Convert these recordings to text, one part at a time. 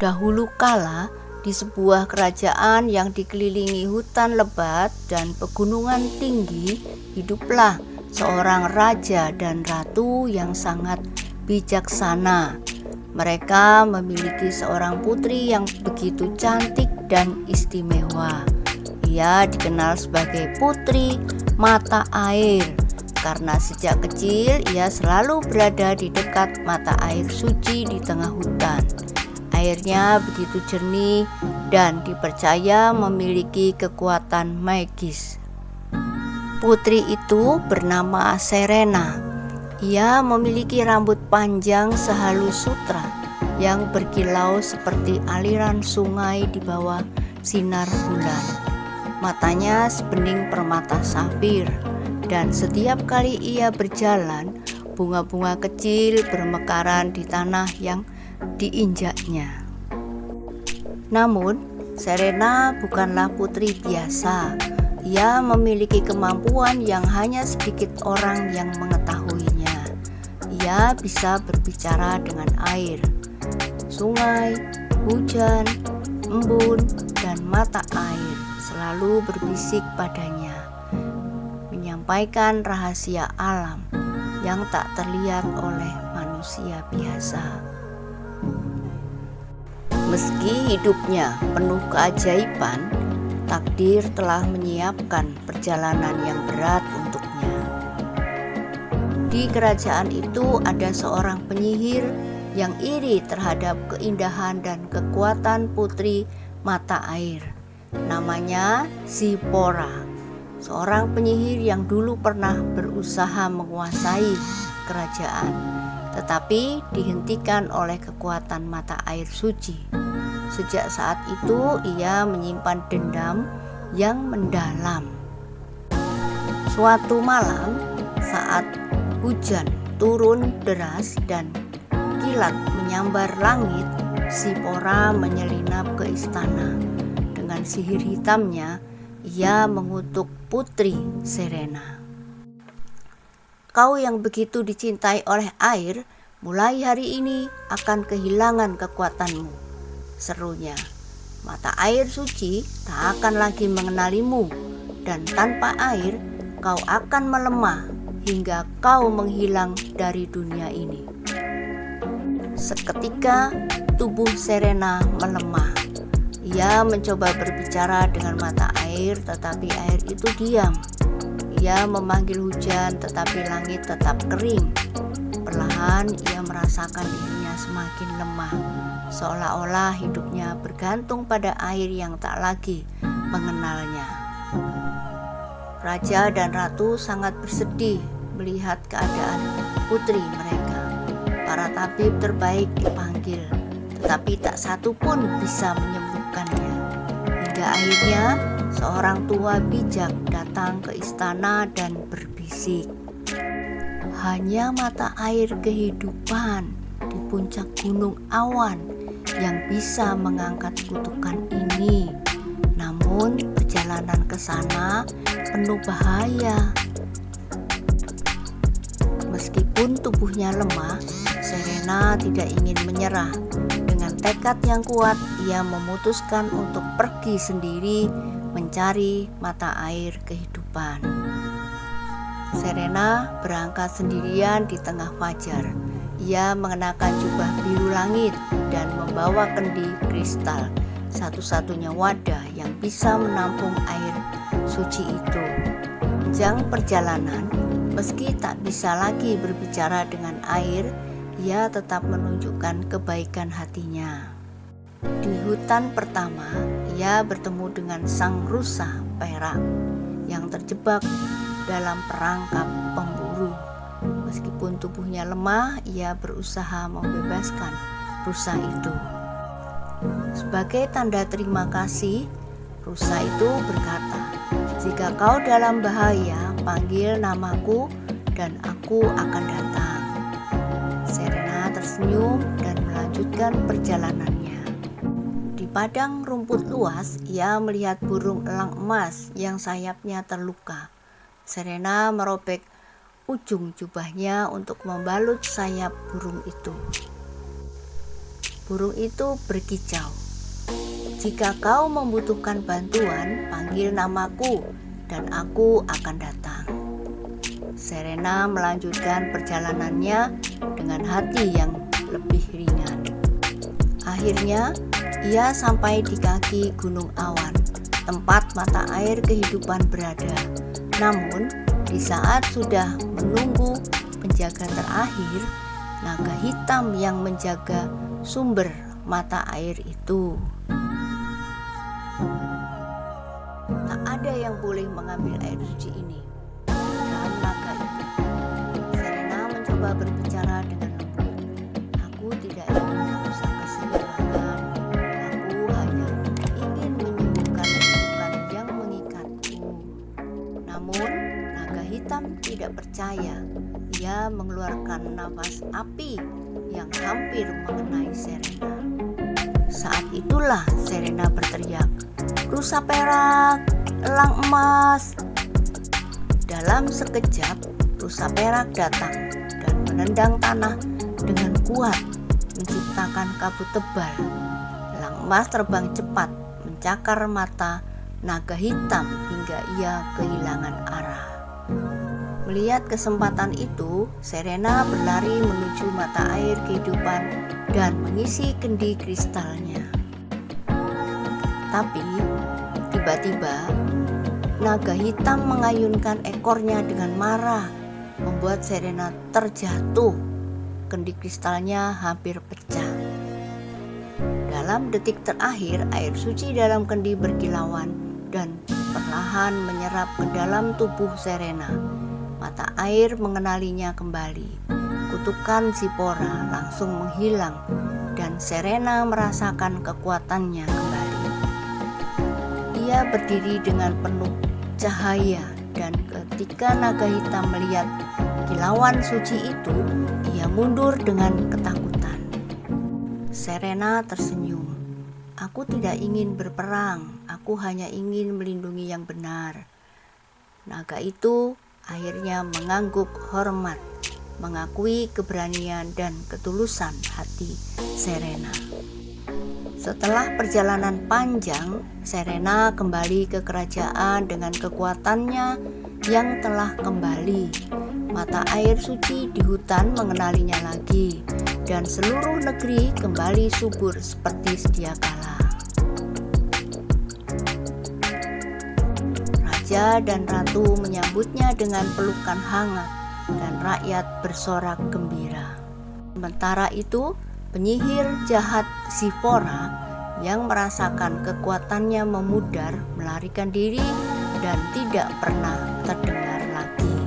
Dahulu kala, di sebuah kerajaan yang dikelilingi hutan lebat dan pegunungan tinggi, hiduplah seorang raja dan ratu yang sangat bijaksana. Mereka memiliki seorang putri yang begitu cantik dan istimewa. Ia dikenal sebagai Putri Mata Air karena sejak kecil ia selalu berada di dekat mata air suci di tengah hutan. Airnya begitu jernih dan dipercaya memiliki kekuatan magis. Putri itu bernama Serena. Ia memiliki rambut panjang sehalus sutra yang berkilau seperti aliran sungai di bawah sinar bulan. Matanya sebening permata safir, dan setiap kali ia berjalan, bunga-bunga kecil bermekaran di tanah yang diinjaknya. Namun, Serena bukanlah putri biasa. Ia memiliki kemampuan yang hanya sedikit orang yang mengetahuinya. Ia bisa berbicara dengan air, sungai, hujan, embun, dan mata air selalu berbisik padanya, menyampaikan rahasia alam yang tak terlihat oleh manusia biasa. Meski hidupnya penuh keajaiban, takdir telah menyiapkan perjalanan yang berat untuknya. Di kerajaan itu ada seorang penyihir yang iri terhadap keindahan dan kekuatan Putri Mata Air. Namanya Zipporah, seorang penyihir yang dulu pernah berusaha menguasai kerajaan, tetapi dihentikan oleh kekuatan mata air suci. Sejak saat itu ia menyimpan dendam yang mendalam. Suatu malam saat hujan turun deras dan kilat menyambar langit, Zipporah menyelinap ke istana. Dengan sihir hitamnya, ia mengutuk Putri Serena. "Kau yang begitu dicintai oleh air, mulai hari ini akan kehilangan kekuatanmu," serunya. "Mata air suci tak akan lagi mengenalimu, dan tanpa air kau akan melemah hingga kau menghilang dari dunia ini." Seketika tubuh Serena melemah. Ia mencoba berbicara dengan mata air, tetapi air itu diam. Ia memanggil hujan, tetapi langit tetap kering. Perlahan ia merasakan dirinya semakin lemah, seolah-olah hidupnya bergantung pada air yang tak lagi mengenalnya. Raja dan ratu sangat bersedih melihat keadaan putri mereka. Para tabib terbaik dipanggil, tetapi tak satu pun bisa menyembuhkannya. Hingga akhirnya seorang tua bijak datang ke istana dan berbisik, "Hanya mata air kehidupan di puncak gunung awan yang bisa mengangkat kutukan ini. Namun perjalanan ke sana penuh bahaya." Meskipun tubuhnya lemah, Serena tidak ingin menyerah. Dengan tekad yang kuat, ia memutuskan untuk pergi sendiri mencari mata air kehidupan. Serena berangkat sendirian di tengah fajar. Ia mengenakan jubah biru langit dan membawa kendi kristal, satu-satunya wadah yang bisa menampung air suci itu. Sepanjang perjalanan, meski tak bisa lagi berbicara dengan air, ia tetap menunjukkan kebaikan hatinya. Di hutan pertama, ia bertemu dengan sang rusa perak yang terjebak dalam perangkap pemburu. Meskipun tubuhnya lemah, ia berusaha membebaskan rusa itu. Sebagai tanda terima kasih, rusa itu berkata, "Jika kau dalam bahaya, panggil namaku dan aku akan datang." Serena tersenyum dan melanjutkan perjalanannya. Di padang rumput luas, ia melihat burung elang emas yang sayapnya terluka. Serena merobek ujung jubahnya untuk membalut sayap burung itu. Burung itu berkicau, "Jika kau membutuhkan bantuan, panggil namaku dan aku akan datang." Serena melanjutkan perjalanannya dengan hati yang lebih ringan. Akhirnya, ia sampai di kaki Gunung Awan, tempat mata air kehidupan berada. Namun, di saat sudah menunggu penjaga terakhir, naga hitam yang menjaga sumber mata air itu. Tak ada yang boleh mengambil air suci ini, dan naga itu. Serena mencoba berbicara dengan lembut. "Aku tidak ingin merusak keseimbangan. Aku hanya ingin menyembuhkan kutukan yang mengikatku." Namun, naga hitam tidak percaya. Ia mengeluarkan nafas api yang hampir mengenai Serena. Saat itulah Serena berteriak, "Rusa perak, elang emas!" Dalam sekejap, rusa perak datang dan menendang tanah dengan kuat, menciptakan kabut tebal. Elang emas terbang cepat, mencakar mata naga hitam hingga ia kehilangan arah. Melihat kesempatan itu, Serena berlari menuju mata air kehidupan dan mengisi kendi kristalnya. Tapi, tiba-tiba, naga hitam mengayunkan ekornya dengan marah, membuat Serena terjatuh. Kendi kristalnya hampir pecah. Dalam detik terakhir, air suci dalam kendi berkilauan dan perlahan menyerap ke dalam tubuh Serena. Mata air mengenalinya kembali. Kutukan Zipporah langsung menghilang dan Serena merasakan kekuatannya kembali. Ia berdiri dengan penuh cahaya, dan ketika naga hitam melihat kilauan suci itu, ia mundur dengan ketakutan. Serena tersenyum. "Aku tidak ingin berperang, aku hanya ingin melindungi yang benar." Naga itu akhirnya mengangguk hormat, mengakui keberanian dan ketulusan hati Serena. Setelah perjalanan panjang, Serena kembali ke kerajaan dengan kekuatannya yang telah kembali. Mata air suci di hutan mengenalinya lagi, dan seluruh negeri kembali subur seperti sedia kala. Raja dan ratu menyambutnya dengan pelukan hangat, dan rakyat bersorak gembira. Sementara itu, penyihir jahat Zipporah yang merasakan kekuatannya memudar melarikan diri dan tidak pernah terdengar lagi.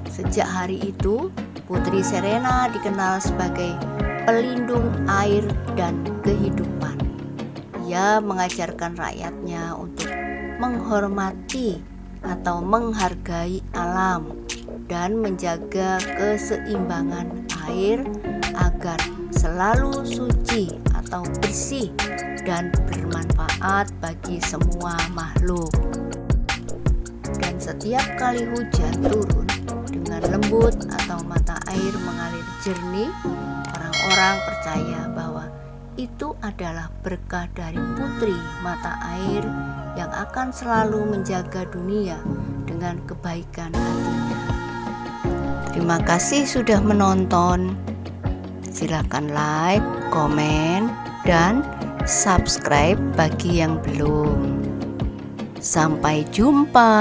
Sejak hari itu, Putri Serena dikenal sebagai pelindung air dan kehidupan. Ia mengajarkan rakyatnya untuk menghormati atau menghargai alam dan menjaga keseimbangan air agar selalu suci atau bersih dan bermanfaat bagi semua makhluk. Dan setiap kali hujan turun dengan lembut atau mata air mengalir jernih, orang-orang percaya bahwa itu adalah berkah dari putri mata air yang akan selalu menjaga dunia dengan kebaikan hatinya. Terima kasih sudah menonton. Silakan like, komen, dan subscribe bagi yang belum. Sampai jumpa.